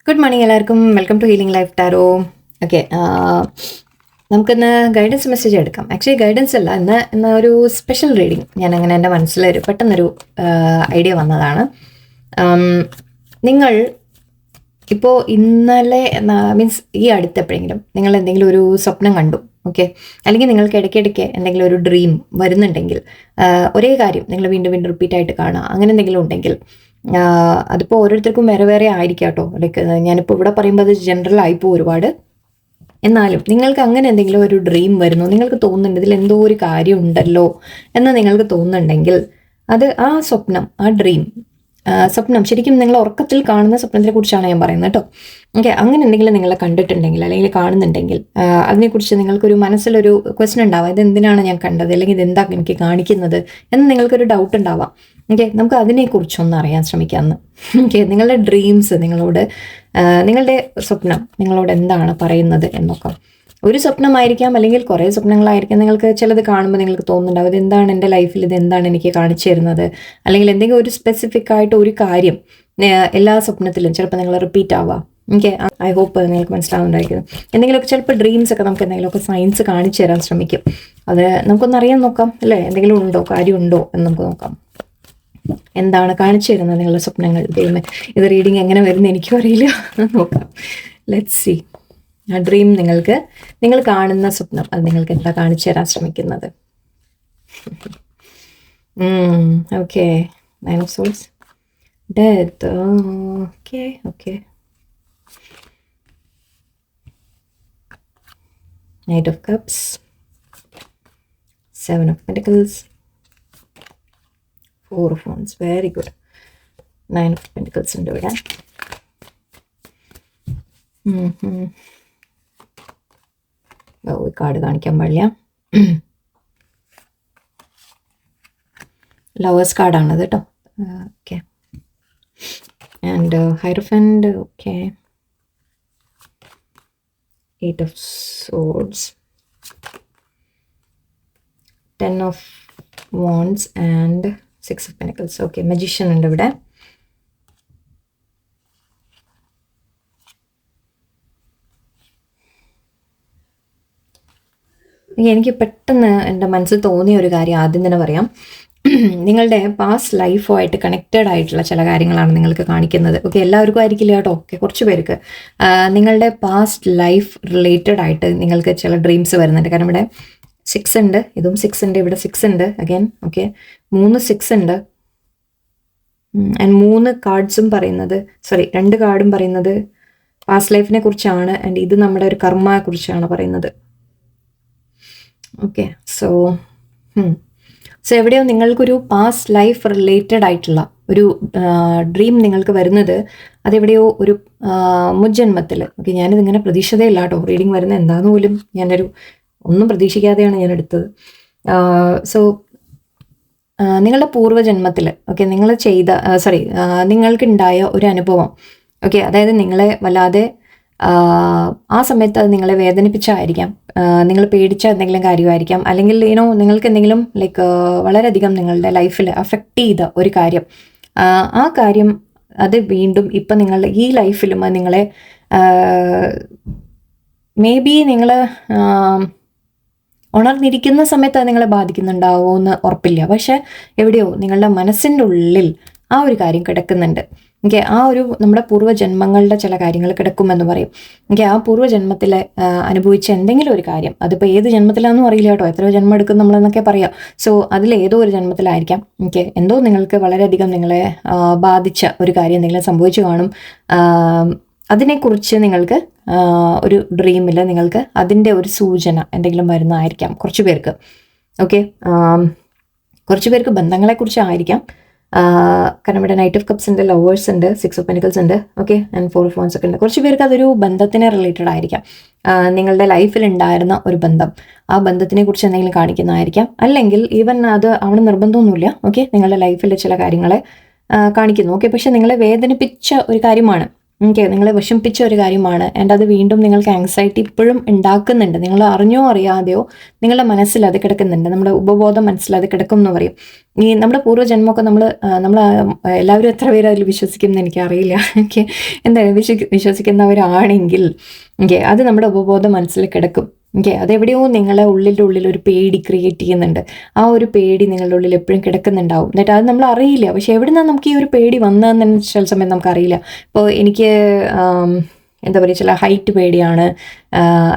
Good morning എല്ലാവർക്കും. Welcome to healing life tarot. Okay, നമുക്കിന്ന് guidance message എടുക്കാം. Actually guidance അല്ല, ഇന്ന് ഒരു സ്പെഷ്യൽ റീഡിങ് ഞാൻ അങ്ങനെ എൻ്റെ മനസ്സിലൊരു പെട്ടെന്നൊരു ഐഡിയ വന്നതാണ്. നിങ്ങൾ ഇപ്പോൾ ഇന്നലെ മീൻസ് ഈ അടുത്തെപ്പോഴെങ്കിലും നിങ്ങൾ എന്തെങ്കിലും ഒരു സ്വപ്നം കണ്ടു, ഓക്കെ, അല്ലെങ്കിൽ നിങ്ങൾക്ക് ഇടയ്ക്കിടയ്ക്ക് എന്തെങ്കിലും ഒരു ഡ്രീം വരുന്നുണ്ടെങ്കിൽ, ഒരേ കാര്യം നിങ്ങൾ വീണ്ടും വീണ്ടും റിപ്പീറ്റ് ആയിട്ട് കാണുക, അങ്ങനെ എന്തെങ്കിലും ഉണ്ടെങ്കിൽ അതിപ്പോൾ ഓരോരുത്തർക്കും വേറെ വേറെ ആയിരിക്കാം കേട്ടോ. ലൈക്ക് ഞാനിപ്പോൾ ഇവിടെ പറയുമ്പോൾ അത് ജനറൽ ആയിപ്പോൾ ഒരുപാട്. എന്നാലും നിങ്ങൾക്ക് അങ്ങനെ എന്തെങ്കിലും ഒരു ഡ്രീം വരുന്നു, നിങ്ങൾക്ക് തോന്നുന്നുണ്ട് ഇതിൽ എന്തോ ഒരു കാര്യം ഉണ്ടല്ലോ എന്ന് നിങ്ങൾക്ക് തോന്നുന്നുണ്ടെങ്കിൽ, അത് ആ സ്വപ്നം, ആ ഡ്രീം സ്വപ്നം ശരിക്കും നിങ്ങൾ ഉറക്കത്തിൽ കാണുന്ന സ്വപ്നത്തിനെ കുറിച്ചാണ് ഞാൻ പറയുന്നത് കേട്ടോ. ഓക്കെ, അങ്ങനെ എന്തെങ്കിലും നിങ്ങൾ കണ്ടിട്ടുണ്ടെങ്കിൽ അല്ലെങ്കിൽ കാണുന്നുണ്ടെങ്കിൽ, അതിനെക്കുറിച്ച് നിങ്ങൾക്കൊരു മനസ്സിലൊരു ക്വസ്റ്റൻ ഉണ്ടാവാം, ഇത് എന്തിനാണ് ഞാൻ കണ്ടത്, അല്ലെങ്കിൽ ഇതെന്താ എനിക്ക് കാണിക്കുന്നത് എന്ന് നിങ്ങൾക്കൊരു ഡൗട്ട് ഉണ്ടാവാം. ഓക്കെ, നമുക്ക് അതിനെക്കുറിച്ചൊന്ന് അറിയാൻ ശ്രമിക്കാമെന്ന്. ഓക്കെ, നിങ്ങളുടെ ഡ്രീംസ് നിങ്ങളോട്, നിങ്ങളുടെ സ്വപ്നം നിങ്ങളോട് എന്താണ് പറയുന്നത് എന്നൊക്കെ. ഒരു സ്വപ്നമായിരിക്കാം, അല്ലെങ്കിൽ കുറേ സ്വപ്നങ്ങളായിരിക്കാം. നിങ്ങൾക്ക് ചിലത് കാണുമ്പോൾ നിങ്ങൾക്ക് തോന്നുന്നുണ്ടാവും ഇത് എന്താണ് എൻ്റെ ലൈഫിൽ, ഇത് എന്താണ് എനിക്ക് കാണിച്ചു തരുന്നത്, അല്ലെങ്കിൽ എന്തെങ്കിലും ഒരു സ്പെസിഫിക് ആയിട്ട് ഒരു കാര്യം എല്ലാ സ്വപ്നത്തിലും ചിലപ്പോൾ നിങ്ങൾ റിപ്പീറ്റ് ആവാം. ഓക്കെ, ഐ ഹോപ്പ് നിങ്ങൾക്ക് മനസ്സിലാവുന്നുണ്ടായിരിക്കുന്നു. എന്തെങ്കിലുമൊക്കെ ചിലപ്പോൾ ഡ്രീംസ് ഒക്കെ നമുക്ക് എന്തെങ്കിലുമൊക്കെ സയൻസ് കാണിച്ചു തരാൻ ശ്രമിക്കും. അത് നമുക്കൊന്ന് അറിയാൻ നോക്കാം അല്ലേ, എന്തെങ്കിലും ഉണ്ടോ, കാര്യമുണ്ടോ എന്ന് നമുക്ക് നോക്കാം. എന്താണ് കാണിച്ചു തരുന്നത് നിങ്ങളുടെ സ്വപ്നങ്ങൾ? ദൈവമേ, ഇത് റീഡിങ് എങ്ങനെ വരുന്ന എനിക്കും അറിയില്ല. നോക്കാം, ലെറ്റ്സ് സീ. ആ ഡ്രീം നിങ്ങൾ കാണുന്ന സ്വപ്നം അത് നിങ്ങൾക്ക് എന്താ കാണിച്ചു തരാൻ ശ്രമിക്കുന്നത്? Okay, 9 of Swords, Death, okay, Knight of Cups, 7 of Pentacles, 4 of Wands, very good. 9 of Pentacles ഉണ്ട് ഇവിടെ. കാർഡ് കാണിക്കാൻ പാടില്ല. ലവേഴ്സ് കാർഡാണത് കേട്ടോ. Okay, and hierophant, okay, 8 of Swords, 10 of Wands and 6 of Pentacles. Okay, magician ഉണ്ട് ഇവിടെ. എനിക്ക് പെട്ടെന്ന് എൻ്റെ മനസ്സിൽ തോന്നിയ ഒരു കാര്യം ആദ്യം തന്നെ പറയാം. നിങ്ങളുടെ പാസ്റ്റ് ലൈഫുമായിട്ട് കണക്റ്റഡ് ആയിട്ടുള്ള ചില കാര്യങ്ങളാണ് നിങ്ങൾക്ക് കാണിക്കുന്നത്. ഓക്കെ, എല്ലാവർക്കും ആയിരിക്കില്ല കേട്ടോ. ഓക്കെ, കുറച്ച് പേർക്ക് നിങ്ങളുടെ പാസ്റ്റ് ലൈഫ് റിലേറ്റഡ് ആയിട്ട് നിങ്ങൾക്ക് ചില ഡ്രീംസ് വരുന്നുണ്ട്. കാരണം ഇവിടെ 6 ഉണ്ട്, ഇതും 6 ഉണ്ട്, ഇവിടെ 6 ഉണ്ട് അഗൈൻ. ഓക്കെ, 3 6 ഉണ്ട്. ആൻഡ് 3 കാർഡ്സും പറയുന്നത്, 2 കാർഡും പറയുന്നത് പാസ്റ്റ് ലൈഫിനെ കുറിച്ചാണ്. ആൻഡ് ഇത് നമ്മുടെ ഒരു കർമ്മയെ കുറിച്ചാണ് പറയുന്നത്. ഓക്കെ, സോ എവിടെയോ നിങ്ങൾക്കൊരു പാസ്റ്റ് ലൈഫ് റിലേറ്റഡ് ആയിട്ടുള്ള ഒരു ഡ്രീം നിങ്ങൾക്ക് വരുന്നത്, അതെവിടെയോ ഒരു മുജ്ജന്മത്തിൽ. ഓക്കെ, ഞാനിതിങ്ങനെ പ്രതീക്ഷിതയില്ല കേട്ടോ, റീഡിങ് വരുന്നത് എന്താണെന്ന് പോലും ഒന്നും പ്രതീക്ഷിക്കാതെയാണ് ഞാൻ എടുത്തത്. സോ നിങ്ങളുടെ പൂർവ്വജന്മത്തിൽ, ഓക്കെ, നിങ്ങൾ നിങ്ങൾക്കുണ്ടായ ഒരു അനുഭവം, ഓക്കെ, അതായത് നിങ്ങളെ വല്ലാതെ ആ സമയത്ത് അത് നിങ്ങളെ വേദനിപ്പിച്ചായിരിക്കാം, നിങ്ങൾ പേടിച്ച എന്തെങ്കിലും കാര്യമായിരിക്കാം, അല്ലെങ്കിൽ നിങ്ങൾക്ക് എന്തെങ്കിലും ലൈക്ക് വളരെയധികം നിങ്ങളുടെ ലൈഫിൽ അഫക്റ്റ് ചെയ്ത ഒരു കാര്യം, ആ കാര്യം അത് വീണ്ടും ഇപ്പം നിങ്ങളുടെ ഈ ലൈഫിലും അത് നിങ്ങളെ മേ ബി നിങ്ങൾ ഉണർന്നിരിക്കുന്ന സമയത്ത് അത് നിങ്ങളെ ബാധിക്കുന്നുണ്ടാവുമോ എന്ന് ഉറപ്പില്ല. പക്ഷെ എവിടെയോ നിങ്ങളുടെ മനസ്സിൻ്റെ ഉള്ളിൽ ആ ഒരു കാര്യം കിടക്കുന്നുണ്ട്. ഓക്കെ, ആ ഒരു നമ്മുടെ പൂർവ്വജന്മങ്ങളുടെ ചില കാര്യങ്ങൾ കിടക്കുമെന്ന് പറയും. ഓക്കെ, ആ പൂർവ്വജന്മത്തിൽ അനുഭവിച്ച എന്തെങ്കിലും ഒരു കാര്യം, അതിപ്പോൾ ഏത് ജന്മത്തിലാണെന്നും അറിയില്ല കേട്ടോ, എത്രയോ ജന്മം എടുക്കും നമ്മളെന്നൊക്കെ പറയാം. സോ അതിൽ ഏതോ ഒരു ജന്മത്തിലായിരിക്കാം. ഓക്കെ, എന്തോ നിങ്ങൾക്ക് വളരെയധികം നിങ്ങളെ ബാധിച്ച ഒരു കാര്യം എന്തെങ്കിലും സംഭവിച്ചു കാണും. അതിനെക്കുറിച്ച് നിങ്ങൾക്ക് ഒരു ഡ്രീമിൽ നിങ്ങൾക്ക് അതിൻ്റെ ഒരു സൂചന എന്തെങ്കിലും വരുന്നതായിരിക്കാം കുറച്ച് പേർക്ക്. ഓക്കെ, കുറച്ച് പേർക്ക് ബന്ധങ്ങളെക്കുറിച്ചായിരിക്കാം. കാരണം ഇവിടെ 9 of Cups ഉണ്ട്, ലവേഴ്സ് ഉണ്ട്, 6 of Pentacles ഉണ്ട്. ഓക്കെ, ആൻഡ് 4 of Wands ഒക്കെ ഉണ്ട്. കുറച്ച് പേർക്ക് അതൊരു ബന്ധത്തിനെ റിലേറ്റഡ് ആയിരിക്കാം. നിങ്ങളുടെ ലൈഫിൽ ഉണ്ടായിരുന്ന ഒരു ബന്ധം, ആ ബന്ധത്തിനെ കുറിച്ച് എന്തെങ്കിലും കാണിക്കുന്നതായിരിക്കാം. അല്ലെങ്കിൽ ഈവൻ അത് അവിടെ നിർബന്ധമൊന്നുമില്ല. ഓക്കെ, നിങ്ങളുടെ ലൈഫിൽ ചില കാര്യങ്ങളെ കാണിക്കുന്നു. ഓക്കെ, പക്ഷെ നിങ്ങളെ വേദനിപ്പിച്ച ഒരു കാര്യമാണ്. ഓക്കെ, നിങ്ങളെ വിഷമിപ്പിച്ച ഒരു കാര്യമാണ്. ആൻഡ് അത് വീണ്ടും നിങ്ങൾക്ക് ആങ്സൈറ്റി ഇപ്പോഴും ഉണ്ടാക്കുന്നുണ്ട്. നിങ്ങൾ അറിഞ്ഞോ അറിയാതെയോ നിങ്ങളുടെ മനസ്സിൽ അത് കിടക്കുന്നുണ്ട്. നമ്മുടെ ഉപബോധ മനസ്സിൽ അത് കിടക്കും എന്ന് പറയും. ഈ നമ്മുടെ പൂർവ്വജന്മമൊക്കെ നമ്മൾ എല്ലാവരും എത്ര പേര് അതിൽ വിശ്വസിക്കും എന്ന് എനിക്കറിയില്ല. ഓക്കെ, എന്തായാലും വിശ്വസിക്കുന്നവരാണെങ്കിൽ ഓക്കെ, അത് നമ്മുടെ ഉപബോധ മനസ്സിൽ കിടക്കും. ഓക്കെ, അതെവിടെയോ നിങ്ങളെ ഉള്ളിൽ ഒരു പേടി ക്രിയേറ്റ് ചെയ്യുന്നുണ്ട്. ആ ഒരു പേടി നിങ്ങളുടെ ഉള്ളിൽ എപ്പോഴും കിടക്കുന്നുണ്ടാവും. എന്നിട്ട് അത് നമ്മൾ അറിയില്ല. പക്ഷെ എവിടെ നിന്നാണ് നമുക്ക് ഈ ഒരു പേടി വന്നതെന്ന് ചില സമയം നമുക്കറിയില്ല. ഇപ്പോൾ എനിക്ക് എന്താ പറയുക, ചില ഹൈറ്റ് പേടിയാണ്,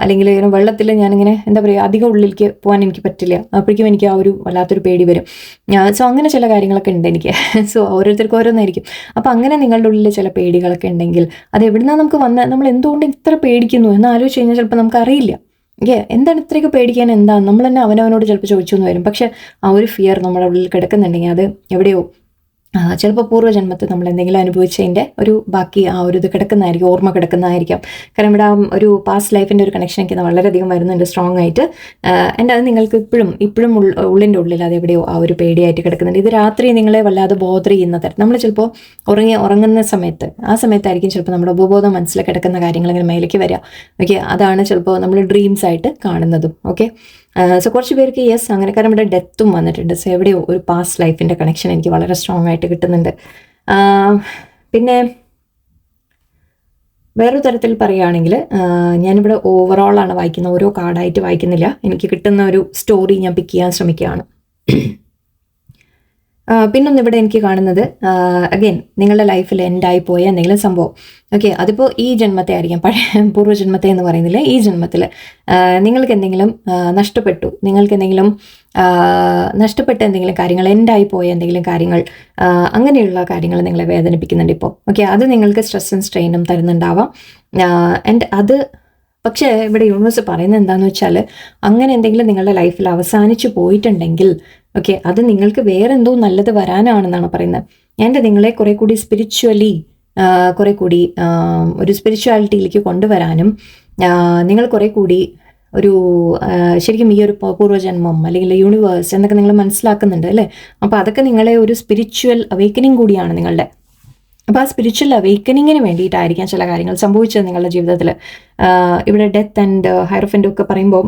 അല്ലെങ്കിൽ ഇങ്ങനെ വെള്ളത്തിൽ ഞാനിങ്ങനെ എന്താ പറയുക അധികം ഉള്ളിലേക്ക് പോകാൻ എനിക്ക് പറ്റില്ല. അപ്പോഴേക്കും എനിക്ക് ആ ഒരു വല്ലാത്തൊരു പേടി വരും. സോ അങ്ങനെ ചില കാര്യങ്ങളൊക്കെ ഉണ്ട് എനിക്ക്. സോ ഓരോരുത്തർക്കും ഓരോന്നായിരിക്കും. അപ്പോൾ അങ്ങനെ നിങ്ങളുടെ ഉള്ളിൽ ചില പേടികളൊക്കെ ഉണ്ടെങ്കിൽ അത് എവിടുന്നാണ് നമുക്ക് വന്നത്, നമ്മൾ എന്തുകൊണ്ട് ഇത്ര പേടിക്കുന്നു എന്ന് ആലോചിച്ച് കഴിഞ്ഞാൽ ചിലപ്പോൾ നമുക്കറിയില്ല. എന്താണ് ഇത്രയൊക്കെ പേടിക്കാൻ, എന്താണ് നമ്മൾ തന്നെ അവനവനോട് ചിലപ്പോൾ ചോദിച്ചു എന്ന് വരും. പക്ഷെ ആ ഒരു ഫിയർ നമ്മുടെ ഉള്ളിൽ കിടക്കുന്നുണ്ടെങ്കിൽ അത് എവിടെയോ ചിലപ്പോൾ പൂർവ്വജന്മത്തിൽ നമ്മൾ എന്തെങ്കിലും അനുഭവിച്ചതിൻ്റെ ഒരു ബാക്കി ആ ഒരു ഇത് കിടക്കുന്നതായിരിക്കും, ഓർമ്മ കിടക്കുന്നതായിരിക്കാം. കാരണം ഇവിടെ ഒരു പാസ്റ്റ് ലൈഫിൻ്റെ ഒരു കണക്ഷൻ എനിക്ക് വളരെയധികം വരുന്നുണ്ട് സ്ട്രോങ് ആയിട്ട്. ആൻഡ് അത് നിങ്ങൾക്ക് ഇപ്പോഴും ഉള്ളിൻ്റെ ഉള്ളിൽ അത് എവിടെയോ ആ ഒരു പേടിയായിട്ട് കിടക്കുന്നുണ്ട്. ഇത് രാത്രി നിങ്ങളെ വല്ലാതെ ബോധർ ചെയ്യുന്ന തരം, നമ്മൾ ചിലപ്പോൾ ഉറങ്ങുന്ന സമയത്ത് ആ സമയത്തായിരിക്കും ചിലപ്പോൾ നമ്മുടെ ഉപബോധം മനസ്സിൽ കിടക്കുന്ന കാര്യങ്ങൾ ഇങ്ങനെ മേലേക്ക് വരിക. ഓക്കെ, അതാണ് ചിലപ്പോൾ നമ്മൾ ഡ്രീംസ് ആയിട്ട് കാണുന്നതും. ഓക്കെ, സോ കുറച്ച് പേർക്ക് യെസ് അങ്ങനെ, കാരണം ഇവിടെ ഡെത്തും വന്നിട്ടുണ്ട്. സോ എവിടെയോ ഒരു പാസ്റ്റ് ലൈഫിൻ്റെ കണക്ഷൻ എനിക്ക് വളരെ സ്ട്രോങ് ആയിട്ട് കിട്ടുന്നുണ്ട്. പിന്നെ വേറൊരു തരത്തിൽ പറയുകയാണെങ്കിൽ ഞാനിവിടെ ഓവറോളാണ് വായിക്കുന്നത്, ഓരോ കാർഡായിട്ട് വായിക്കുന്നില്ല. എനിക്ക് കിട്ടുന്ന ഒരു സ്റ്റോറി ഞാൻ പിക്ക് ചെയ്യാൻ ശ്രമിക്കുകയാണ്. പിന്നൊന്ന് ഇവിടെ എനിക്ക് കാണുന്നത് അഗെയിൻ നിങ്ങളുടെ ലൈഫിൽ എൻഡായി പോയ എന്തെങ്കിലും സംഭവം. ഓക്കെ, അതിപ്പോൾ ഈ ജന്മത്തെ ആയിരിക്കാം, പഴയ പൂർവ്വജന്മത്തെ എന്ന് പറയുന്നില്ല, ഈ ജന്മത്തിൽ നിങ്ങൾക്ക് എന്തെങ്കിലും നഷ്ടപ്പെട്ടു, നിങ്ങൾക്ക് എന്തെങ്കിലും നഷ്ടപ്പെട്ട എന്തെങ്കിലും കാര്യങ്ങൾ, എൻഡായി പോയ എന്തെങ്കിലും കാര്യങ്ങൾ, അങ്ങനെയുള്ള കാര്യങ്ങൾ നിങ്ങളെ വേദനിപ്പിക്കുന്നുണ്ട് ഇപ്പോൾ. ഓക്കെ, അത് നിങ്ങൾക്ക് സ്ട്രെസ്സും സ്ട്രെയിനും തരുന്നുണ്ടാവാം. ആൻഡ് അത് പക്ഷേ ഇവിടെ യൂണിവേഴ്സ് പറയുന്നത് എന്താണെന്ന് വെച്ചാൽ, അങ്ങനെ എന്തെങ്കിലും നിങ്ങളുടെ ലൈഫിൽ അവസാനിച്ചു പോയിട്ടുണ്ടെങ്കിൽ ഓക്കെ, അത് നിങ്ങൾക്ക് വേറെ എന്തോ നല്ലത് വരാനാണെന്നാണ് പറയുന്നത്. ആൻഡ് നിങ്ങളെ കുറെ കൂടി സ്പിരിച്വലി കുറെ കൂടി ഒരു സ്പിരിച്വാലിറ്റിയിലേക്ക് കൊണ്ടുവരാനും നിങ്ങൾ കുറെ കൂടി ഒരു ശരിക്കും ഈ ഒരു പൂർവ്വജന്മം അല്ലെങ്കിൽ യൂണിവേഴ്സ് എന്നൊക്കെ നിങ്ങൾ മനസ്സിലാക്കുന്നുണ്ട് അല്ലേ. അപ്പോൾ അതൊക്കെ നിങ്ങളെ ഒരു സ്പിരിച്വൽ അവേക്കനിങ് കൂടിയാണ് നിങ്ങളുടെ. അപ്പോൾ ആ സ്പിരിച്വൽ അവേക്കനിങ്ങിന് വേണ്ടിയിട്ടായിരിക്കാം ചില കാര്യങ്ങൾ സംഭവിച്ചത് നിങ്ങളുടെ ജീവിതത്തിൽ. ഇവിടെ ഡെത്ത് ആൻഡ് ഹൈറോഫൻ്റ് ഒക്കെ പറയുമ്പോൾ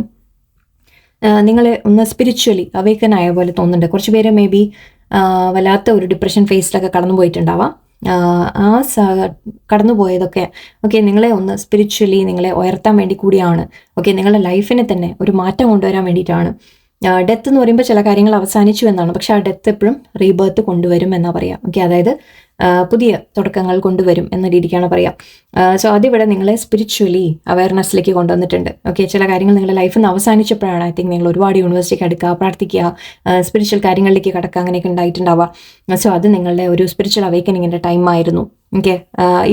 നിങ്ങളെ ഒന്ന് സ്പിരിച്വലി അവേക്കൻ ആയ പോലെ തോന്നുന്നുണ്ട്. കുറച്ച് പേര് മേ ബി വല്ലാത്ത ഒരു ഡിപ്രഷൻ ഫേസിലൊക്കെ കടന്നു പോയിട്ടുണ്ടാവാം. ആ കടന്നു പോയതൊക്കെ ഓക്കെ നിങ്ങളെ ഒന്ന് സ്പിരിച്വലി നിങ്ങളെ ഉയർത്താൻ വേണ്ടി കൂടിയാണ്. ഓക്കെ, നിങ്ങളുടെ ലൈഫിനെ തന്നെ ഒരു മാറ്റം കൊണ്ടുവരാൻ വേണ്ടിയിട്ടാണ്. ഡെത്ത് എന്ന് പറയുമ്പോൾ ചില കാര്യങ്ങൾ അവസാനിച്ചു എന്നാണ്, പക്ഷെ ആ ഡെത്ത് എപ്പോഴും റീബർത്ത് കൊണ്ടുവരും എന്നാണ് പറയാം. ഓക്കെ, അതായത് പുതിയ തുടക്കങ്ങൾ കൊണ്ടുവരും എന്ന രീതിക്കാണ് പറയാം. സോ അതിവിടെ നിങ്ങളെ സ്പിരിച്വലി അവയർനെസ്സിലേക്ക് കൊണ്ടുവന്നിട്ടുണ്ട്. ഓക്കെ, ചില കാര്യങ്ങൾ നിങ്ങളുടെ ലൈഫിൽ നിന്ന് അവസാനിച്ചപ്പോഴാണ് ഐ തിങ്ക് നിങ്ങൾ ഒരുപാട് യൂണിവേഴ്സിറ്റിക്ക് അടുക്കുക, പ്രാർത്ഥിക്കുക, സ്പിരിച്വൽ കാര്യങ്ങളിലേക്ക് കടക്കുക, അങ്ങനെയൊക്കെ ഉണ്ടായിട്ടുണ്ടാവുക. സോ അത് നിങ്ങളുടെ ഒരു സ്പിരിച്വൽ അവേക്കനിങ്ങിൻ്റെ ടൈം ആയിരുന്നു. ഓക്കെ,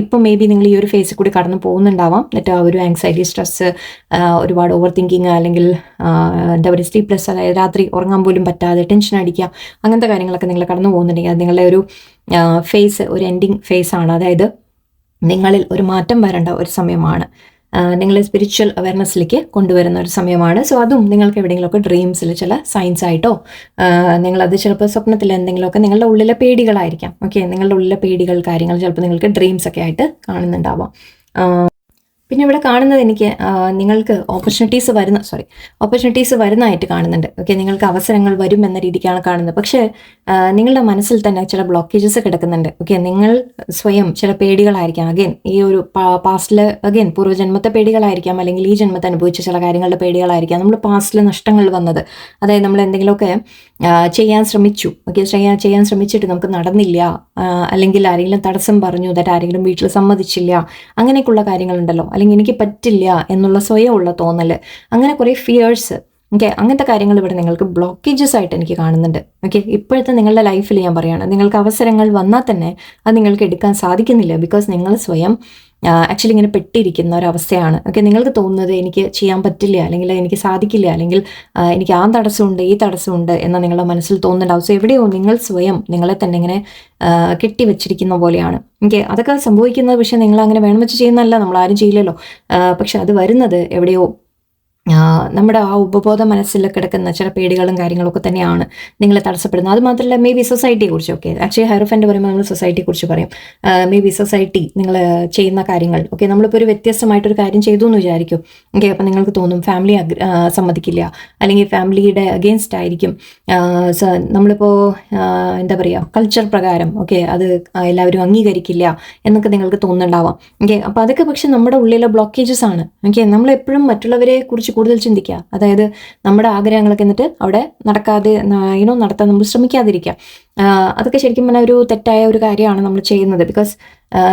ഇപ്പം മേ ബി നിങ്ങൾ ഈ ഒരു ഫേസിൽ കൂടി കടന്നു പോകുന്നുണ്ടാവാം. എന്നിട്ട് ആ ഒരു ആങ്സൈറ്റി, സ്ട്രെസ്സ്, ഒരുപാട് ഓവർ തിങ്കിങ്, അല്ലെങ്കിൽ എന്താ പറയുക സ്ലീപ്ലെസ്, അതായത് രാത്രി ഉറങ്ങാൻ പോലും പറ്റാതെ ടെൻഷൻ അടിക്കുക, അങ്ങനത്തെ കാര്യങ്ങളൊക്കെ നിങ്ങൾ കടന്നു പോകുന്നുണ്ടെങ്കിൽ അത് നിങ്ങളുടെ ഒരു ഫേസ്, ഒരു എൻഡിങ് ഫേസ് ആണ്. അതായത് നിങ്ങളിൽ ഒരു മാറ്റം വരേണ്ട ഒരു സമയമാണ്, നിങ്ങളെ സ്പിരിച്വൽ അവയർനെസ്സിലേക്ക് കൊണ്ടുവരുന്ന ഒരു സമയമാണ്. സോ അതും നിങ്ങൾക്ക് എവിടെയെങ്കിലുമൊക്കെ ഡ്രീംസിൽ ചില സയൻസ് ആയിട്ടോ നിങ്ങളത് ചിലപ്പോൾ സ്വപ്നത്തിൽ എന്തെങ്കിലുമൊക്കെ നിങ്ങളുടെ ഉള്ളിലെ പേടികളായിരിക്കാം. ഓക്കെ, നിങ്ങളുടെ ഉള്ളിലെ പേടികൾ, കാര്യങ്ങൾ ചിലപ്പോൾ നിങ്ങൾക്ക് ഡ്രീംസ് ഒക്കെ ആയിട്ട് കാണുന്നുണ്ടാവാം. പിന്നെ ഇവിടെ കാണുന്നത് എനിക്ക് നിങ്ങൾക്ക് ഓപ്പർച്യൂണിറ്റീസ് വരുന്നതായിട്ട് കാണുന്നുണ്ട്. ഓക്കെ, നിങ്ങൾക്ക് അവസരങ്ങൾ വരും എന്ന രീതിക്കാണ് കാണുന്നത്. പക്ഷേ നിങ്ങളുടെ മനസ്സിൽ തന്നെ ചില ബ്ലോക്കേജസ് കിടക്കുന്നുണ്ട്. ഓക്കെ, നിങ്ങൾ സ്വയം ചില പേടികളായിരിക്കാം. അഗെയിൻ ഈ ഒരു പാസ്റ്റിൽ അഗെയിൻ പൂർവ്വജന്മത്തെ പേടികളായിരിക്കാം, അല്ലെങ്കിൽ ഈ ജന്മത്തെ അനുഭവിച്ച ചില കാര്യങ്ങളുടെ പേടികളായിരിക്കാം. നമ്മൾ പാസ്റ്റിൽ നഷ്ടങ്ങൾ വന്നത്, അതായത് നമ്മൾ എന്തെങ്കിലുമൊക്കെ ചെയ്യാൻ ശ്രമിച്ചു. ഓക്കെ, ചെയ്യാൻ ശ്രമിച്ചിട്ട് നമുക്ക് നടന്നില്ല, അല്ലെങ്കിൽ ആരെങ്കിലും തടസ്സം പറഞ്ഞു, ദാറ്റ് ആരെങ്കിലും വീട്ടിൽ സമ്മതിച്ചില്ല, അങ്ങനെയൊക്കെയുള്ള കാര്യങ്ങളുണ്ടല്ലോ. അല്ലെങ്കിൽ എനിക്ക് പറ്റില്ല എന്നുള്ള സ്വയമുള്ള തോന്നൽ, അങ്ങനെ കുറേ ഫിയേഴ്സ്. ഓക്കെ, അങ്ങനത്തെ കാര്യങ്ങൾ ഇവിടെ നിങ്ങൾക്ക് ബ്ലോക്കേജസ് ആയിട്ട് എനിക്ക് കാണുന്നുണ്ട്. ഓക്കെ, ഇപ്പോഴത്തെ നിങ്ങളുടെ ലൈഫിൽ ഞാൻ പറയുകയാണ്, നിങ്ങൾക്ക് അവസരങ്ങൾ വന്നാൽ തന്നെ അത് നിങ്ങൾക്ക് എടുക്കാൻ സാധിക്കുന്നില്ല. ബിക്കോസ് നിങ്ങൾ സ്വയം ആക്ച്വലി ഇങ്ങനെ പെട്ടിരിക്കുന്ന ഒരവസ്ഥയാണ്. ഓക്കെ, നിങ്ങൾക്ക് തോന്നുന്നത് എനിക്ക് ചെയ്യാൻ പറ്റില്ല, അല്ലെങ്കിൽ എനിക്ക് സാധിക്കില്ല, അല്ലെങ്കിൽ എനിക്ക് ആ തടസ്സമുണ്ട്, ഈ തടസ്സമുണ്ട് എന്ന് നിങ്ങളുടെ മനസ്സിൽ തോന്നുന്നുണ്ടാവും. സോ എവിടെയോ നിങ്ങൾ സ്വയം നിങ്ങളെ തന്നെ ഇങ്ങനെ കെട്ടിവെച്ചിരിക്കുന്ന പോലെയാണ്. ഓക്കെ, അതൊക്കെ സംഭവിക്കുന്നത് പക്ഷേ നിങ്ങൾ അങ്ങനെ വേണം വെച്ച് ചെയ്യുന്നതല്ല, നമ്മൾ ആരും ചെയ്യില്ലല്ലോ. പക്ഷെ അത് വരുന്നത് എവിടെയോ നമ്മുടെ ആ ഉപബോധ മനസ്സിൽ കിടക്കുന്ന ചില പേടികളും കാര്യങ്ങളൊക്കെ തന്നെയാണ് നിങ്ങളെ തടസ്സപ്പെടുന്നത്. അത് മാത്രമല്ല മേ ബി സൊസൈറ്റിയെക്കുറിച്ച്, ഓക്കെ, ആക്ച്വലി ഹൈറോഫൻ്റ് പറയുമ്പോൾ നമ്മൾ സൊസൈറ്റിയെക്കുറിച്ച് പറയും. മേ ബി സൊസൈറ്റി നിങ്ങൾ ചെയ്യുന്ന കാര്യങ്ങൾ, ഓക്കെ, നമ്മളിപ്പോൾ ഒരു വ്യത്യസ്തമായിട്ടൊരു കാര്യം ചെയ്തു എന്ന് വിചാരിക്കും. ഓക്കെ, അപ്പം നിങ്ങൾക്ക് തോന്നും ഫാമിലി സമ്മതിക്കില്ല, അല്ലെങ്കിൽ ഫാമിലിയുടെ അഗെയിൻസ്റ്റ് ആയിരിക്കും. നമ്മളിപ്പോൾ എന്താ പറയുക, കൾച്ചർ പ്രകാരം, ഓക്കെ, അത് എല്ലാവരും അംഗീകരിക്കില്ല എന്നൊക്കെ നിങ്ങൾക്ക് തോന്നുന്നുണ്ടാവാം. ഓക്കെ, അപ്പോൾ അതൊക്കെ പക്ഷെ നമ്മുടെ ഉള്ളിലെ ബ്ലോക്കേജസ് ആണ്. ഓക്കെ, നമ്മളെപ്പോഴും മറ്റുള്ളവരെ കുറിച്ച് കൂടുതൽ ചിന്തിക്കുക, അതായത് നമ്മുടെ ആഗ്രഹങ്ങളൊക്കെ എന്നിട്ട് അവിടെ നടക്കാതെ നടത്താൻ നമ്മൾ ശ്രമിക്കാതിരിക്കുക. അതൊക്കെ ശരിക്കും പറഞ്ഞാൽ ഒരു തെറ്റായ ഒരു കാര്യമാണ് നമ്മൾ ചെയ്യുന്നത്. ബിക്കോസ്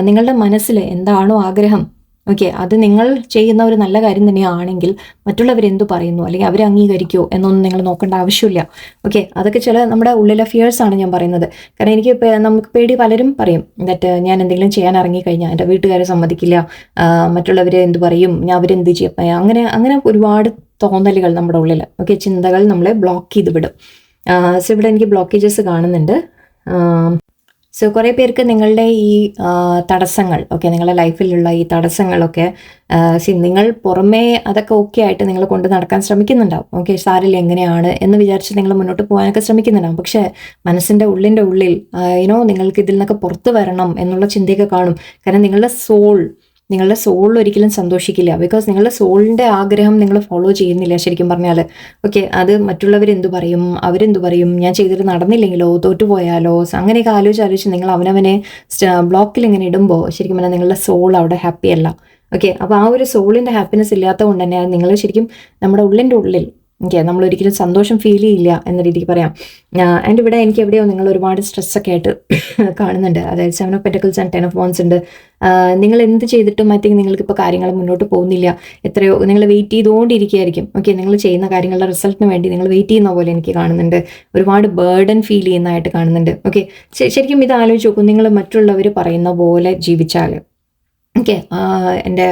നിങ്ങളുടെ മനസ്സിൽ എന്താണോ ആഗ്രഹം, ഓക്കെ, അത് നിങ്ങൾ ചെയ്യുന്ന ഒരു നല്ല കാര്യം തന്നെയാണെങ്കിൽ മറ്റുള്ളവരെന്തു പറയുന്നു അല്ലെങ്കിൽ അവരെ അംഗീകരിക്കുമോ എന്നൊന്നും നിങ്ങൾ നോക്കേണ്ട ആവശ്യമില്ല. ഓക്കെ, അതൊക്കെ ചില നമ്മുടെ ഉള്ളിലെ ഫിയേഴ്സ് ആണ് ഞാൻ പറയുന്നത്. കാരണം എനിക്ക് നമുക്ക് പേടി, പലരും പറയും ദാറ്റ് ഞാൻ എന്തെങ്കിലും ചെയ്യാൻ ഇറങ്ങിക്കഴിഞ്ഞാൽ എൻ്റെ വീട്ടുകാരെ സമ്മതിക്കില്ല, മറ്റുള്ളവർ എന്ത് പറയും, ഞാൻ അവരെന്ത് ചെയ്യും, അങ്ങനെ ഒരുപാട് തോന്നലുകൾ നമ്മുടെ ഉള്ളിൽ, ഓക്കെ, ചിന്തകൾ നമ്മളെ ബ്ലോക്ക് ചെയ്ത് വിടും. സോ ഇവിടെ എനിക്ക് ബ്ലോക്കേജസ് കാണുന്നുണ്ട്. സോ കുറേ പേർക്ക് നിങ്ങളുടെ ഈ തടസ്സങ്ങൾ, ഓക്കെ, നിങ്ങളുടെ ലൈഫിലുള്ള ഈ തടസ്സങ്ങളൊക്കെ നിങ്ങൾ പുറമേ അതൊക്കെ ഓക്കെ ആയിട്ട് നിങ്ങൾ കൊണ്ട് നടക്കാൻ ശ്രമിക്കുന്നുണ്ടാവും. ഓക്കെ, സാരില്ല എങ്ങനെയാണ് എന്ന് വിചാരിച്ച് നിങ്ങൾ മുന്നോട്ട് പോകാനൊക്കെ ശ്രമിക്കുന്നുണ്ടാവും. പക്ഷേ മനസ്സിൻ്റെ ഉള്ളിൽ നിങ്ങൾക്ക് ഇതിൽ നിന്നൊക്കെ പുറത്ത് വരണം എന്നുള്ള ചിന്തയൊക്കെ കാണും. കാരണം നിങ്ങളുടെ സോൾ ഒരിക്കലും സന്തോഷിക്കില്ല. ബിക്കോസ് നിങ്ങളുടെ സോളിൻ്റെ ആഗ്രഹം നിങ്ങൾ ഫോളോ ചെയ്യുന്നില്ല ശരിക്കും പറഞ്ഞാൽ. ഓക്കെ, അത് മറ്റുള്ളവരെന്തു പറയും, അവരെന്തു പറയും, ഞാൻ ചെയ്തിട്ട് നടന്നില്ലെങ്കിലോ, തോറ്റുപോയാലോ, അങ്ങനെയൊക്കെ ആലോചിച്ച് നിങ്ങൾ അവനവനെ ബ്ലോക്കിൽ ഇങ്ങനെ ഇടുമ്പോൾ ശരിക്കും പറഞ്ഞാൽ നിങ്ങളുടെ സോൾ അവിടെ ഹാപ്പി അല്ല. ഓക്കെ, അപ്പോൾ ആ ഒരു സോളിൻ്റെ ഹാപ്പിനെസ് ഇല്ലാത്തത് കൊണ്ട് തന്നെ നിങ്ങൾ ശരിക്കും നമ്മുടെ ഉള്ളിൽ ഓക്കെ, നമ്മളൊരിക്കലും സന്തോഷം ഫീൽ ചെയ്യില്ല എന്ന രീതിക്ക് പറയാം. ആൻഡ് ഇവിടെ എനിക്ക് എവിടെയോ നിങ്ങൾ ഒരുപാട് സ്ട്രെസ്സൊക്കെ ആയിട്ട് കാണുന്നുണ്ട്. അതായത് 7 of Pentacles and 10 of Wands ഉണ്ട്. നിങ്ങൾ എന്ത് ചെയ്തിട്ടും നിങ്ങൾക്കിപ്പോൾ കാര്യങ്ങൾ മുന്നോട്ട് പോകുന്നില്ല. എത്രയോ നിങ്ങൾ വെയിറ്റ് ചെയ്തുകൊണ്ടിരിക്കുകയായിരിക്കും. ഓക്കെ, നിങ്ങൾ ചെയ്യുന്ന കാര്യങ്ങളുടെ റിസൾട്ടിന് വേണ്ടി നിങ്ങൾ വെയിറ്റ് ചെയ്യുന്ന പോലെ എനിക്ക് കാണുന്നുണ്ട്. ഒരുപാട് ബേർഡൻ ഫീൽ ചെയ്യുന്നതായിട്ട് കാണുന്നുണ്ട്. ഓക്കെ, ശരിക്കും ഇത് ആലോചിച്ച് നോക്കും. നിങ്ങൾ മറ്റുള്ളവർ പറയുന്ന പോലെ ജീവിച്ചാൽ, ഓക്കെ, എൻ്റെ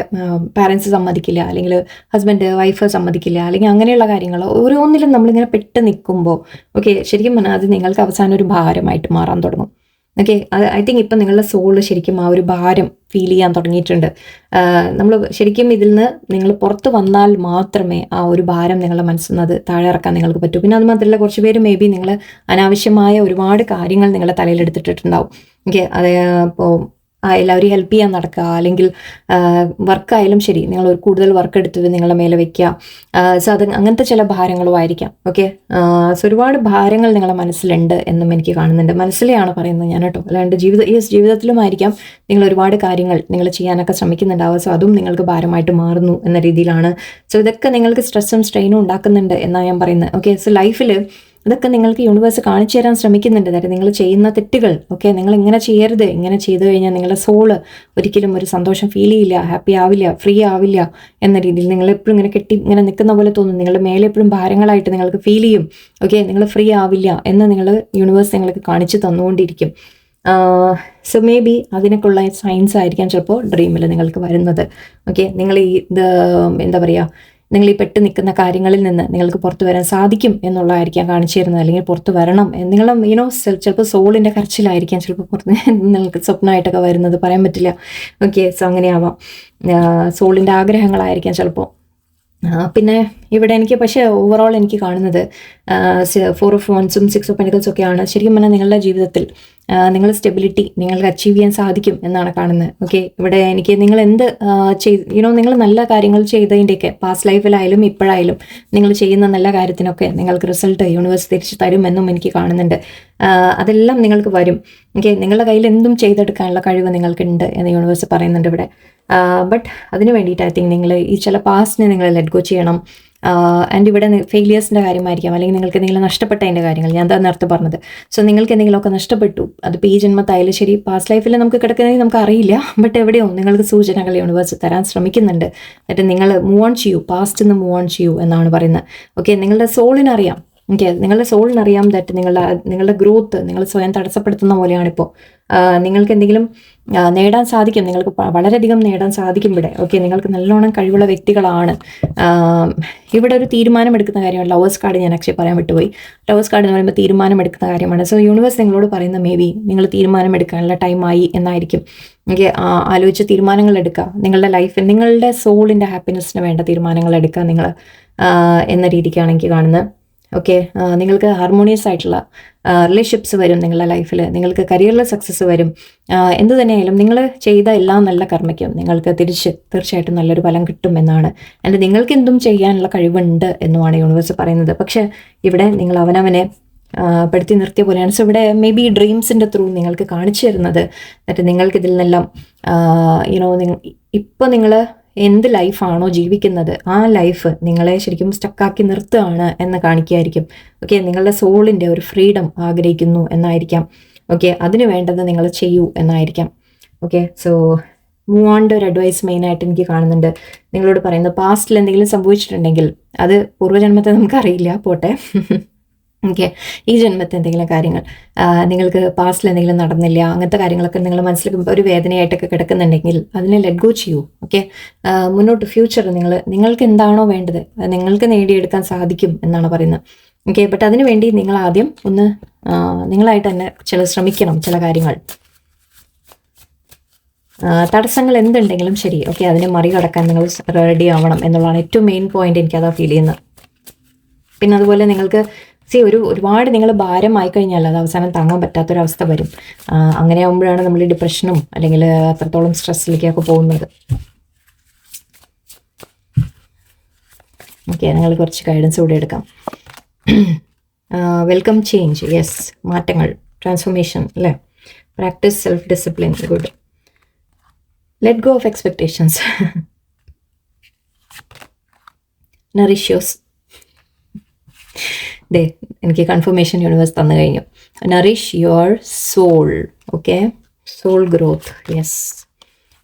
പാരൻസ് സമ്മതിക്കില്ല, അല്ലെങ്കിൽ ഹസ്ബൻഡ് വൈഫ് സമ്മതിക്കില്ല, അല്ലെങ്കിൽ അങ്ങനെയുള്ള കാര്യങ്ങൾ ഓരോന്നിലും നമ്മളിങ്ങനെ പെട്ട് നിൽക്കുമ്പോൾ, ഓക്കെ, ശരിക്കും പറഞ്ഞാൽ അത് നിങ്ങൾക്ക് അവസാനം ഒരു ഭാരമായിട്ട് മാറാൻ തുടങ്ങും. ഓക്കെ, ഐ തിങ്ക് ഇപ്പം നിങ്ങളുടെ സോള് ശരിക്കും ആ ഒരു ഭാരം ഫീൽ ചെയ്യാൻ തുടങ്ങിയിട്ടുണ്ട്. നമ്മൾ ശരിക്കും ഇതിൽ നിന്ന് നിങ്ങൾ പുറത്ത് വന്നാൽ മാത്രമേ ആ ഒരു ഭാരം നിങ്ങളുടെ മനസ്സിൽ നിന്ന് അത് താഴെ ഇറക്കാൻ നിങ്ങൾക്ക് പറ്റൂ. പിന്നെ അത് മാത്രമല്ല, കുറച്ച് പേര് മേ ബി നിങ്ങൾ അനാവശ്യമായ ഒരുപാട് കാര്യങ്ങൾ നിങ്ങളുടെ തലയിലെടുത്തിട്ടുണ്ടാവും. ഓക്കെ, അത് ഇപ്പോൾ എല്ലാവരും ഹെൽപ്പ് ചെയ്യാൻ നടക്കുക, അല്ലെങ്കിൽ വർക്കായാലും ശരി, നിങ്ങൾ ഒരു കൂടുതൽ വർക്ക് എടുത്ത് നിങ്ങളുടെ മേലെ വെക്കുക. സോ അത് അങ്ങനത്തെ ചില ഭാരങ്ങളും ആയിരിക്കാം. ഓക്കെ, സോ ഒരുപാട് ഭാരങ്ങൾ നിങ്ങളുടെ മനസ്സിലുണ്ട് എന്നും എനിക്ക് കാണുന്നുണ്ട്. മനസ്സിലെയാണ് പറയുന്നത് ഞാൻ കേട്ടോ, അല്ലാണ്ട് ജീവിതത്തിലും ആയിരിക്കാം നിങ്ങൾ ഒരുപാട് കാര്യങ്ങൾ നിങ്ങൾ ചെയ്യാനൊക്കെ ശ്രമിക്കുന്നുണ്ടാവുക. സോ അതും നിങ്ങൾക്ക് ഭാരമായിട്ട് മാറുന്നു എന്ന രീതിയിലാണ്. സോ ഇതൊക്കെ നിങ്ങൾക്ക് സ്ട്രെസ്സും സ്ട്രെയിനും ഉണ്ടാക്കുന്നുണ്ട് എന്നാണ് ഞാൻ പറയുന്നത്. ഓക്കെ, സോ ലൈഫിൽ ഇതൊക്കെ നിങ്ങൾക്ക് യൂണിവേഴ്സ് കാണിച്ചു തരാൻ ശ്രമിക്കുന്നുണ്ട്. അതായത് നിങ്ങൾ ചെയ്യുന്ന തെറ്റുകൾ, ഓക്കെ, നിങ്ങൾ ഇങ്ങനെ ചെയ്യരുത്, ഇങ്ങനെ ചെയ്തു കഴിഞ്ഞാൽ നിങ്ങളുടെ സോള് ഒരിക്കലും ഒരു സന്തോഷം ഫീൽ ചെയ്യില്ല, ഹാപ്പി ആവില്ല, ഫ്രീ ആവില്ല എന്ന രീതിയിൽ നിങ്ങൾ എപ്പോഴും ഇങ്ങനെ നിൽക്കുന്ന പോലെ തോന്നും. നിങ്ങളുടെ മേലെ എപ്പോഴും ഭാരങ്ങളായിട്ട് നിങ്ങൾക്ക് ഫീൽ ചെയ്യും. ഓക്കെ, നിങ്ങൾ ഫ്രീ ആവില്ല എന്ന് യൂണിവേഴ്സ് നിങ്ങൾക്ക് കാണിച്ചു തന്നുകൊണ്ടിരിക്കും. സോ മേ ബി അതിനൊക്കെയുള്ള സയൻസ് ആയിരിക്കാം ചിലപ്പോൾ ഡ്രീമിൽ നിങ്ങൾക്ക് വരുന്നത്. ഓക്കെ, നിങ്ങൾ എന്താ പറയുക, നിങ്ങൾ ഈ പെട്ട് നിൽക്കുന്ന കാര്യങ്ങളിൽ നിന്ന് നിങ്ങൾക്ക് പുറത്തു വരാൻ സാധിക്കും എന്നുള്ളതായിരിക്കാം കാണിച്ചു തരുന്നത്. അല്ലെങ്കിൽ പുറത്ത് വരണം നിങ്ങൾ ചിലപ്പോൾ സോളിൻ്റെ കരച്ചിലായിരിക്കാം ചിലപ്പോൾ പുറത്ത് നിങ്ങൾക്ക് സ്വപ്നമായിട്ടൊക്കെ വരുന്നത്, പറയാൻ പറ്റില്ല. Okay, so അങ്ങനെയാവാം. സോളിൻ്റെ ആഗ്രഹങ്ങളായിരിക്കാം ചിലപ്പോൾ. പിന്നെ ഇവിടെ എനിക്ക് പക്ഷേ ഓവറോൾ എനിക്ക് കാണുന്നത് 4 of Wands 6 of Pentacles ഒക്കെയാണ്. ശരിക്കും പറഞ്ഞാൽ നിങ്ങളുടെ ജീവിതത്തിൽ നിങ്ങളുടെ സ്റ്റെബിലിറ്റി നിങ്ങൾക്ക് അച്ചീവ് ചെയ്യാൻ സാധിക്കും എന്നാണ് കാണുന്നത്. ഓക്കെ, ഇവിടെ എനിക്ക് നിങ്ങൾ എന്ത് നിങ്ങൾ നല്ല കാര്യങ്ങൾ ചെയ്തതിൻ്റെയൊക്കെ പാസ്റ്റ് ലൈഫിലായാലും ഇപ്പോഴായാലും നിങ്ങൾ ചെയ്യുന്ന നല്ല കാര്യത്തിനൊക്കെ നിങ്ങൾക്ക് റിസൾട്ട് യൂണിവേഴ്സ് തിരിച്ചു തരുമെന്നും എനിക്ക് കാണുന്നുണ്ട്. അതെല്ലാം നിങ്ങൾക്ക് വരും. ഓക്കെ, നിങ്ങളുടെ കയ്യിൽ എന്തും ചെയ്തെടുക്കാനുള്ള കഴിവ് നിങ്ങൾക്കുണ്ട് എന്ന് യൂണിവേഴ്സ് പറയുന്നുണ്ട് ഇവിടെ. ബട്ട് അതിന് വേണ്ടിയിട്ട് ഐ തിങ്ക് നിങ്ങൾ ഈ ചില പാസ്റ്റിനെ നിങ്ങൾ ലെറ്റ് ഗോ ചെയ്യണം. ആൻഡ് ഇവിടെ ഫെയിലിയേഴ്സിൻ്റെ കാര്യമായിരിക്കാം, അല്ലെങ്കിൽ നിങ്ങൾക്ക് എന്തെങ്കിലും നഷ്ടപ്പെട്ടതിൻ്റെ കാര്യങ്ങൾ, ഞാൻ എന്താ നേരത്തെ പറഞ്ഞത്. സോ നിങ്ങൾക്ക് എന്തെങ്കിലുമൊക്കെ നഷ്ടപ്പെട്ടു, അതിപ്പോൾ ഈ ജന്മത്തായാലും ശരി, പാസ്റ്റ് ലൈഫിൽ നമുക്ക് കിടക്കുന്നതെങ്കിൽ നമുക്ക് അറിയില്ല. ബട്ട് എവിടെയോ നിങ്ങൾക്ക് സൂചനകൾ യൂണിവേഴ്സ് തരാൻ ശ്രമിക്കുന്നുണ്ട്. എന്നിട്ട് നിങ്ങൾ മൂവ് ഓൺ ചെയ്യൂ, പാസ്റ്റ് നിന്ന് മൂവ് ഓൺ ചെയ്യൂ എന്നാണ് പറയുന്നത്. ഓക്കെ, നിങ്ങളുടെ സോളിനറിയാം ഓക്കെ, നിങ്ങളുടെ സോളിനറിയാം ദാറ്റ് നിങ്ങളുടെ ഗ്രോത്ത് നിങ്ങൾ സ്വയം തടസ്സപ്പെടുത്തുന്ന പോലെയാണിപ്പോൾ. നിങ്ങൾക്ക് എന്തെങ്കിലും നേടാൻ സാധിക്കും, നിങ്ങൾക്ക് വളരെയധികം നേടാൻ സാധിക്കും ഇവിടെ. ഓക്കെ, നിങ്ങൾക്ക് നല്ലോണം കഴിവുള്ള വ്യക്തികളാണ്. ഇവിടെ ഒരു തീരുമാനമെടുക്കുന്ന കാര്യമാണ്. ലവേഴ്സ് കാർഡ് ഞാൻ ആക്ച്വലി പറയാൻ വിട്ടുപോയി. ലവേഴ്സ് കാർഡ് എന്ന് പറയുമ്പോൾ തീരുമാനമെടുക്കുന്ന കാര്യമാണ്. സോ യൂണിവേഴ്സ് നിങ്ങളോട് പറയുന്ന മേ ബി നിങ്ങൾ തീരുമാനമെടുക്കാനുള്ള ടൈമായി എന്നായിരിക്കും. ഓക്കെ, ആലോചിച്ച് തീരുമാനങ്ങൾ എടുക്കുക. നിങ്ങളുടെ ലൈഫിൽ നിങ്ങളുടെ സോളിൻ്റെ ഹാപ്പിനെസ്സിന് വേണ്ട തീരുമാനങ്ങൾ എടുക്കുക നിങ്ങൾ എന്ന രീതിക്കാണ് എനിക്ക് കാണുന്നത്. ഓക്കെ, നിങ്ങൾക്ക് ഹാർമോണിയസ് ആയിട്ടുള്ള റിലേഷൻഷിപ്സ് വരും നിങ്ങളുടെ ലൈഫിൽ. നിങ്ങൾക്ക് കരിയറിൽ സക്സസ് വരും. എന്തു തന്നെയായാലും നിങ്ങൾ ചെയ്ത എല്ലാ നല്ല കർമ്മയ്ക്കും നിങ്ങൾക്ക് തീർച്ചയായിട്ടും നല്ലൊരു ഫലം കിട്ടും എന്നാണ്. ആൻഡ് നിങ്ങൾക്ക് എന്തും ചെയ്യാനുള്ള കഴിവുണ്ട് എന്നുമാണ് യൂണിവേഴ്സ് പറയുന്നത്. പക്ഷേ ഇവിടെ നിങ്ങൾ അവനവനെ പെടുത്തി നിർത്തിയ പോലെയാണ്. സോ ഇവിടെ മേ ബി ഡ്രീംസിൻ്റെ ത്രൂ നിങ്ങൾക്ക് കാണിച്ചു തരുന്നത് എന്നിട്ട് നിങ്ങൾക്ക് ഇതിൽ നിന്നെല്ലാം ഇപ്പോൾ നിങ്ങൾ എന്ത് ലൈഫാണോ ജീവിക്കുന്നത് ആ ലൈഫ് നിങ്ങളെ ശരിക്കും സ്റ്റക്കാക്കി നിർത്തുകയാണ് എന്ന് കാണിക്കുകയായിരിക്കും. ഓക്കെ, നിങ്ങളുടെ സോളിൻ്റെ ഒരു ഫ്രീഡം ആഗ്രഹിക്കുന്നു എന്നായിരിക്കാം. ഓക്കെ, അതിന് വേണ്ടത് നിങ്ങൾ ചെയ്യൂ എന്നായിരിക്കാം. ഓക്കെ, സോ മൂവ് ഓണിൻ്റെ ഒരു അഡ്വൈസ് മെയിനായിട്ട് എനിക്ക് കാണുന്നുണ്ട്. നിങ്ങളോട് പറയുന്നത് പാസ്റ്റിൽ എന്തെങ്കിലും സംഭവിച്ചിട്ടുണ്ടെങ്കിൽ അത് പൂർവ്വജന്മത്തെ നമുക്കറിയില്ല, പോട്ടെ. ഓക്കെ, ഈ ജന്മത്തെ എന്തെങ്കിലും കാര്യങ്ങൾ നിങ്ങൾക്ക് പാസ്റ്റിൽ എന്തെങ്കിലും നടന്നില്ല, അങ്ങനത്തെ കാര്യങ്ങളൊക്കെ നിങ്ങൾ മനസ്സിൽ ഒരു വേദനയായിട്ടൊക്കെ കിടക്കുന്നുണ്ടെങ്കിൽ അതിനെ ലെറ്റ് ഗോ ചെയ്യൂ. ഓക്കെ, മുന്നോട്ട് ഫ്യൂച്ചർ നിങ്ങൾക്ക് എന്താണോ വേണ്ടത് നിങ്ങൾക്ക് നേടിയെടുക്കാൻ സാധിക്കും എന്നാണ് പറയുന്നത്. ഓക്കെ, ബട്ട് അതിനു വേണ്ടി നിങ്ങൾ ആദ്യം ഒന്ന് നിങ്ങളായിട്ട് തന്നെ ശ്രമിക്കണം ചില കാര്യങ്ങൾ. തടസ്സങ്ങൾ എന്തുണ്ടെങ്കിലും ശരി, ഓക്കെ, അതിനെ മറികടക്കാൻ നിങ്ങൾ റെഡി ആവണം എന്നുള്ളതാണ് ഏറ്റവും മെയിൻ പോയിന്റ്. എനിക്കതാ ഫീൽ ചെയ്യുന്നത്. പിന്നെ അതുപോലെ നിങ്ങൾക്ക് ഒരുപാട് നിങ്ങൾ ഭാരമായി കഴിഞ്ഞാൽ അത് അവസാനം താങ്ങാൻ പറ്റാത്തൊരവസ്ഥ വരും. അങ്ങനെ ആകുമ്പോഴാണ് നമ്മൾ ഡിപ്രഷനും അല്ലെങ്കിൽ അത്രത്തോളം സ്ട്രെസ്സിലേക്കൊക്കെ പോകുന്നത്. ഓക്കെ, നിങ്ങൾ കുറച്ച് ഗൈഡൻസ് കൂടെ എടുക്കാം. വെൽക്കം ചേഞ്ച്, യെസ്, മാറ്റങ്ങൾ, ട്രാൻസ്ഫോർമേഷൻ അല്ലേ. Practice self discipline, good. Let go of expectations, നറിഷ്യോസ്. എനിക്ക് കൺഫർമേഷൻ യൂണിവേഴ്സ് തന്നു കഴിഞ്ഞു. Nourish your soul. Okay, soul growth, yes.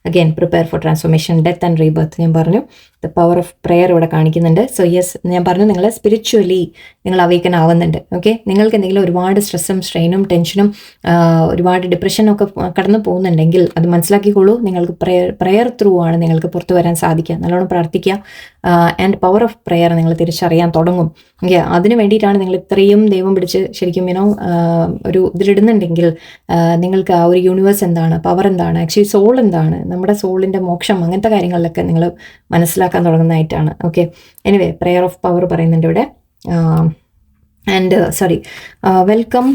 Again prepare for transformation, death and rebirth ഞാൻ പറഞ്ഞു. ദ പവർ ഓഫ് പ്രെയർ ഇവിടെ കാണിക്കുന്നുണ്ട്. സോ യെസ്, ഞാൻ പറഞ്ഞു നിങ്ങൾ സ്പിരിച്വലി നിങ്ങൾ അവേക്കൻ ആവുന്നുണ്ട്. ഓക്കെ, നിങ്ങൾക്ക് എന്തെങ്കിലും ഒരുപാട് സ്ട്രെസ്സും സ്ട്രെയിനും ഒരുപാട് ഡിപ്രഷനും ഒക്കെ കടന്നു പോകുന്നുണ്ടെങ്കിൽ അത് മനസ്സിലാക്കിക്കോളൂ. നിങ്ങൾക്ക് പ്രെയർ ത്രൂ ആണ് നിങ്ങൾക്ക് പുറത്തു വരാൻ സാധിക്കുക. നല്ലോണം പ്രാർത്ഥിക്കുക. ആൻഡ് പവർ ഓഫ് പ്രെയർ നിങ്ങൾ തിരിച്ചറിയാൻ തുടങ്ങും. ഓക്കെ, അതിന് വേണ്ടിയിട്ടാണ് നിങ്ങൾ ഇത്രയും ദൈവം പിടിച്ച് ശരിക്കും ഒരു ഇതിലിടുന്നുണ്ടെങ്കിൽ നിങ്ങൾക്ക് ആ ഒരു യൂണിവേഴ്സ് എന്താണ്, പവർ എന്താണ്, ആക്ച്വലി സോൾ എന്താണ്, നമ്മുടെ സോളിൻ്റെ മോക്ഷം, അങ്ങനത്തെ കാര്യങ്ങളിലൊക്കെ നിങ്ങൾ മനസ്സിലാക്കാൻ തുടങ്ങുന്നതായിട്ടാണ്. Okay, anyway prayer of power പറയുന്നുണ്ട് ഇവിടെ. ആൻഡ് വെൽക്കം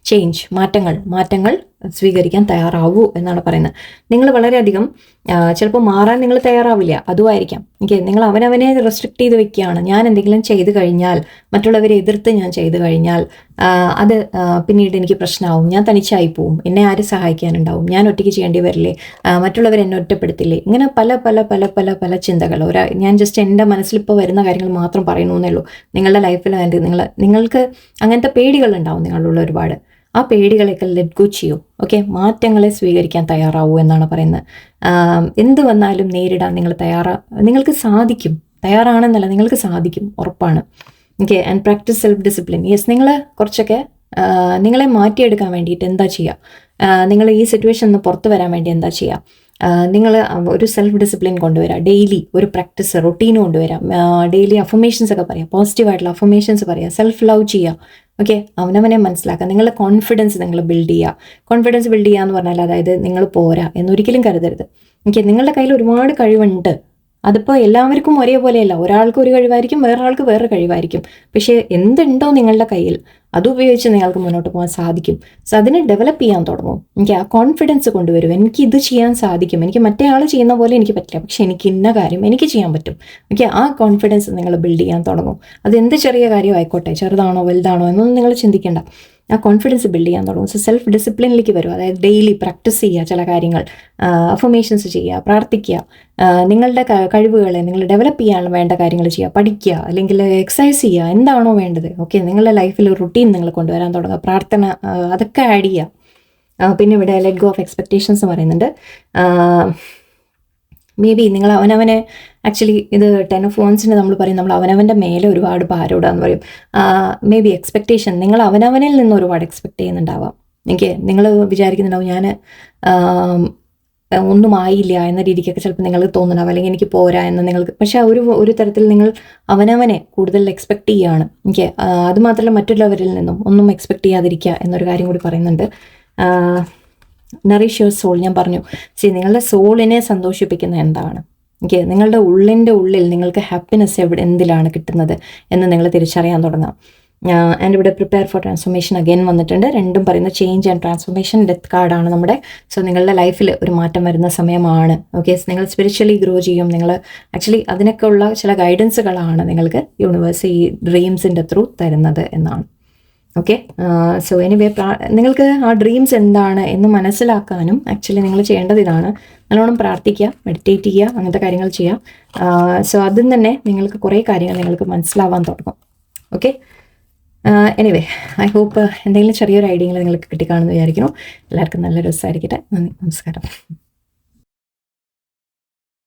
ചേഞ്ച്, മാറ്റങ്ങൾ സ്വീകരിക്കാൻ തയ്യാറാവൂ എന്നാണ് പറയുന്നത്. നിങ്ങൾ വളരെയധികം ചിലപ്പോൾ മാറാൻ നിങ്ങൾ തയ്യാറാവില്ല, അതുമായിരിക്കാം. ഓക്കെ, നിങ്ങൾ അവനവനെ റെസ്ട്രിക്റ്റ് ചെയ്ത് വെക്കുകയാണ്. ഞാൻ എന്തെങ്കിലും ചെയ്തു കഴിഞ്ഞാൽ, മറ്റുള്ളവരെ എതിർത്ത് ഞാൻ ചെയ്തു കഴിഞ്ഞാൽ അത് പിന്നീട് എനിക്ക് പ്രശ്നമാവും, ഞാൻ തനിച്ചായി പോവും, എന്നെ ആര് സഹായിക്കാനുണ്ടാവും, ഞാൻ ഒറ്റയ്ക്ക് ചെയ്യേണ്ടി വരില്ലേ, മറ്റുള്ളവർ എന്നെ ഒറ്റപ്പെടുത്തില്ലേ, ഇങ്ങനെ പല പല പല പല പല ചിന്തകൾ. ഞാൻ ജസ്റ്റ് എൻ്റെ മനസ്സിലിപ്പോൾ വരുന്ന കാര്യങ്ങൾ മാത്രം പറയുന്നു എന്നേ ഉള്ളൂ. നിങ്ങളുടെ ലൈഫിൽ നിങ്ങൾക്ക് അങ്ങനത്തെ പേടികളുണ്ടാവും നിങ്ങളുള്ള ഒരുപാട്. ആ പേടികളെയൊക്കെ ലെറ്റ് ഗോ ചെയ്യൂ. ഓക്കെ, മാറ്റങ്ങളെ സ്വീകരിക്കാൻ തയ്യാറാവൂ എന്നാണ് പറയുന്നത്. എന്ത് വന്നാലും നേരിടാൻ നിങ്ങൾക്ക് സാധിക്കും. തയ്യാറാണെന്നല്ല, നിങ്ങൾക്ക് സാധിക്കും, ഉറപ്പാണ്. Okay, and practice self discipline. Yes, നിങ്ങൾ കുറച്ചൊക്കെ നിങ്ങളെ മാറ്റിയെടുക്കാൻ വേണ്ടിയിട്ട് എന്താ ചെയ്യുക, നിങ്ങൾ ഈ സിറ്റുവേഷനിൽ നിന്ന് പുറത്ത് വരാൻ വേണ്ടി എന്താ ചെയ്യുക, നിങ്ങൾ ഒരു സെൽഫ് ഡിസിപ്ലിൻ കൊണ്ടുവരാം. ഡെയിലി ഒരു പ്രാക്ടീസ് റൊട്ടീൻ കൊണ്ടുവരാം. ഡെയിലി അഫർമേഷൻസ് ഒക്കെ പറയാം, പോസിറ്റീവായിട്ടുള്ള അഫർമേഷൻസ് പറയാം. സെൽഫ് ലവ് ചെയ്യുക. ഓക്കെ, അവനവനെ മനസ്സിലാക്കുക. നിങ്ങളുടെ കോൺഫിഡൻസ് നിങ്ങൾ ബിൽഡ് ചെയ്യുക. കോൺഫിഡൻസ് ബിൽഡ് ചെയ്യുക എന്ന് പറഞ്ഞാൽ അതായത് നിങ്ങൾ പോരാ എന്നൊരിക്കലും കരുതരുത്. ഓക്കെ, നിങ്ങളുടെ കയ്യിൽ ഒരുപാട് കഴിവുണ്ട്. അതിപ്പോൾ എല്ലാവർക്കും ഒരേപോലെയല്ല. ഒരാൾക്ക് ഒരു കഴിവായിരിക്കും, വേറൊരാൾക്ക് വേറെ കഴിവായിരിക്കും. പക്ഷേ എന്തുണ്ടോ നിങ്ങളുടെ കയ്യിൽ അതുപയോഗിച്ച് നിങ്ങൾക്ക് മുന്നോട്ട് പോകാൻ സാധിക്കും. സോ അതിനെ ഡെവലപ്പ് ചെയ്യാൻ തുടങ്ങും. എനിക്ക് ആ കോൺഫിഡൻസ് കൊണ്ടുവരും. എനിക്ക് ഇത് ചെയ്യാൻ സാധിക്കും, എനിക്ക് മറ്റേ ആൾ ചെയ്യുന്ന പോലെ എനിക്ക് പറ്റില്ല, പക്ഷെ എനിക്ക് ഇന്ന കാര്യം എനിക്ക് ചെയ്യാൻ പറ്റും. ഓക്കെ, ആ കോൺഫിഡൻസ് നിങ്ങൾ ബിൽഡ് ചെയ്യാൻ തുടങ്ങും. അത് എന്ത് ചെറിയ കാര്യം ആയിക്കോട്ടെ, ചെറുതാണോ വലുതാണോ എന്നൊന്നും നിങ്ങൾ ചിന്തിക്കേണ്ട. ആ കോൺഫിഡൻസ് ബിൽഡ് ചെയ്യാൻ തുടങ്ങും. സോ സെൽഫ് ഡിസിപ്ലിനിലേക്ക് വരും. അതായത് ഡെയിലി പ്രാക്ടീസ് ചെയ്യുക, ചില കാര്യങ്ങൾ അഫർമേഷൻസ് ചെയ്യുക, പ്രാർത്ഥിക്കുക, നിങ്ങളുടെ കഴിവുകളെ നിങ്ങൾ ഡെവലപ്പ് ചെയ്യാൻ വേണ്ട കാര്യങ്ങൾ ചെയ്യുക, പഠിക്കുക, അല്ലെങ്കിൽ എക്സസൈസ് ചെയ്യുക, എന്താണോ വേണ്ടത്. ഓക്കെ, നിങ്ങളുടെ ലൈഫിൽ ഒരു റുട്ടീൻ നിങ്ങൾ കൊണ്ടുവരാൻ തുടങ്ങുക, പ്രാർത്ഥന, അതൊക്കെ ആഡ് ചെയ്യുക. പിന്നെ ഇവിടെ ലെറ്റ് ഗോ ഓഫ് എക്സ്പെക്ടേഷൻസ് പറയുന്നുണ്ട്. മേ ബി നിങ്ങൾ അവനവനെ ആക്ച്വലി ഇത് 10 ഓഫ് വൺസിന് നമ്മൾ പറയും നമ്മൾ അവനവൻ്റെ മേലെ ഒരുപാട് ഭാരോടാന്ന് പറയും. മേ ബി എക്സ്പെക്റ്റേഷൻ, നിങ്ങൾ അവനവനിൽ നിന്ന് ഒരുപാട് എക്സ്പെക്ട് ചെയ്യുന്നുണ്ടാവാം. നിങ്ങൾ വിചാരിക്കുന്നുണ്ടാവും ഞാൻ ഒന്നും ആയില്ല എന്ന രീതിക്കൊക്കെ ചിലപ്പോൾ നിങ്ങൾക്ക് തോന്നുന്നുണ്ടാവും, അല്ലെങ്കിൽ എനിക്ക് പോരാ എന്ന് നിങ്ങൾക്ക്. പക്ഷേ ഒരു തരത്തിൽ നിങ്ങൾ അവനവനെ കൂടുതൽ എക്സ്പെക്ട് ചെയ്യുകയാണ്. അതുമാത്രമല്ല മറ്റുള്ളവരിൽ നിന്നും ഒന്നും എക്സ്പെക്ട് ചെയ്യാതിരിക്കുക എന്നൊരു കാര്യം കൂടി പറയുന്നുണ്ട്. നറിഷ് യുവർ സോൾ, ഞാൻ പറഞ്ഞു, നിങ്ങളുടെ സോളിനെ സന്തോഷിപ്പിക്കുന്ന എന്താണ്? നിങ്ങളുടെ ഉള്ളിൻ്റെ ഉള്ളിൽ നിങ്ങൾക്ക് ഹാപ്പിനെസ് എന്തിലാണ് കിട്ടുന്നത് എന്ന് നിങ്ങൾ തിരിച്ചറിയാൻ തുടങ്ങാം. ആൻഡ് ഇവിടെ പ്രിപ്പയർ ഫോർ ട്രാൻസ്ഫോർമേഷൻ അഗൈൻ വന്നിട്ടുണ്ട്. രണ്ടും പറയുന്ന ചേഞ്ച് ആൻഡ് ട്രാൻസ്ഫോർമേഷൻ. ഡെത്ത് കാർഡാണ് നമ്മുടെ. സോ നിങ്ങളുടെ ലൈഫിൽ ഒരു മാറ്റം വരുന്ന സമയമാണ്. നിങ്ങൾ സ്പിരിച്വലി ഗ്രോ ചെയ്യും. നിങ്ങൾ ആക്ച്വലി അതിനൊക്കെ ഉള്ള ചില ഗൈഡൻസുകളാണ് നിങ്ങൾക്ക് യൂണിവേഴ്സ് ഈ ഡ്രീംസിൻ്റെ ത്രൂ തരുന്നത് എന്നാണ്. സോ എനിവേ, നിങ്ങൾക്ക് ആ ഡ്രീംസ് എന്താണ് എന്ന് മനസ്സിലാക്കാനും ആക്ച്വലി നിങ്ങൾ ചെയ്യേണ്ടത് ഇതാണ്: നല്ലോണം പ്രാർത്ഥിക്കുക, മെഡിറ്റേറ്റ് ചെയ്യുക, അങ്ങനത്തെ കാര്യങ്ങൾ ചെയ്യാം. സോ അതിൽ തന്നെ നിങ്ങൾക്ക് കുറേ കാര്യങ്ങൾ നിങ്ങൾക്ക് മനസ്സിലാവാൻ തുടങ്ങും. എനിവേ, ഐ ഹോപ്പ് എന്തെങ്കിലും ചെറിയൊരു ഐഡിയകൾ നിങ്ങൾക്ക് കിട്ടിക്കാണെന്ന് വിചാരിക്കുന്നു. എല്ലാവർക്കും നല്ലൊരു ദിവസമായിരിക്കട്ടെ. നന്ദി, നമസ്കാരം.